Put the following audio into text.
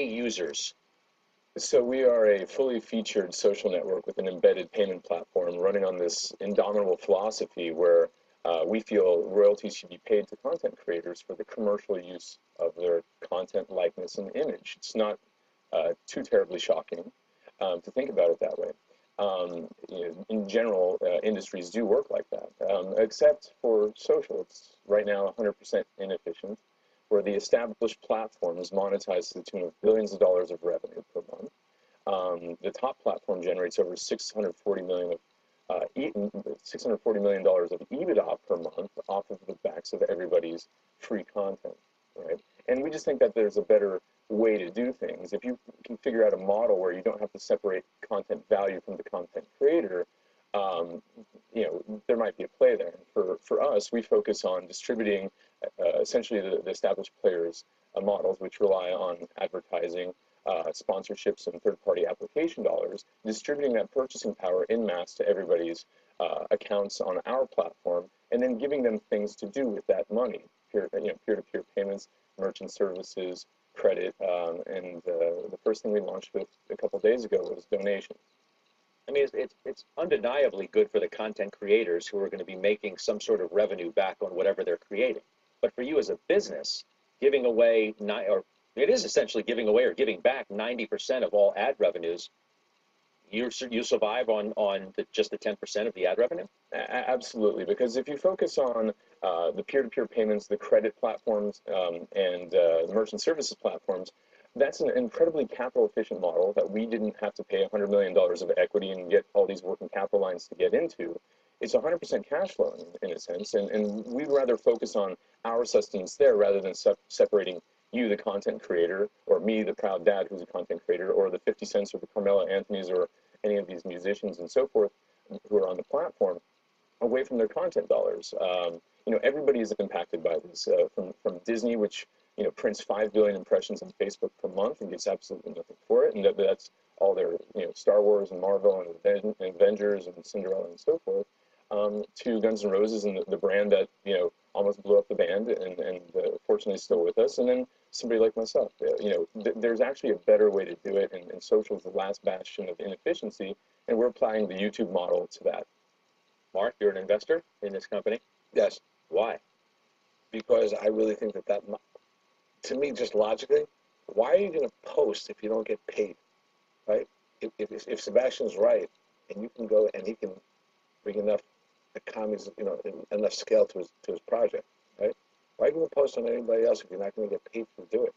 users? So we are a fully featured social network with an embedded payment platform running on this indomitable philosophy where we feel royalties should be paid to content creators for the commercial use of their content, likeness, and image. It's not too terribly shocking to think about it that way. In general, industries do work like that, except for social. It's right now 100% inefficient, where the established platforms monetize to the tune of billions of dollars of revenue per month. The top platform generates over $640 million of EBITDA per month off of the backs of everybody's free content, right? And we just think that there's a better way to do things. If you can figure out a model where you don't have to separate content value from the content creator, there might be a play there. For us, we focus on distributing essentially the established players' models, which rely on advertising, sponsorships, and third-party application dollars, distributing that purchasing power en masse to everybody's accounts on our platform, and then giving them things to do with that money, peer-to-peer payments, merchant services, credit, and the first thing we launched with a couple of days ago was donations. I mean, it's undeniably good for the content creators who are going to be making some sort of revenue back on whatever they're creating. But for you as a business, giving away, or it is essentially giving away or giving back 90% of all ad revenues, you survive on just the 10% of the ad revenue? Absolutely, because if you focus on the peer-to-peer payments, the credit platforms, and merchant services platforms, that's an incredibly capital-efficient model that we didn't have to pay $100 million of equity and get all these working capital lines to get into. It's 100% cash flow in a sense, and we'd rather focus on our sustenance there rather than separating you, the content creator, or me, the proud dad who's a content creator, or the 50 Cents or the Carmelo Anthonys or any of these musicians and so forth who are on the platform, away from their content dollars. Everybody is impacted by this, from Disney, which prints 5 billion impressions on Facebook per month and gets absolutely nothing for it, and that's all their Star Wars and Marvel and Avengers and Cinderella and so forth, to Guns N' Roses and the brand that almost blew up the band and fortunately is still with us, and then somebody like myself. There's actually a better way to do it, and social is the last bastion of inefficiency, and we're applying the YouTube model to that. Mark, you're an investor in this company? Yes. Why? Because I really think that to me, just logically, why are you going to post if you don't get paid, right? If Sebastian's right, and you can go and he can bring enough economies, enough scale to his project, right? Why are you going to post on anybody else if you're not going to get paid to do it?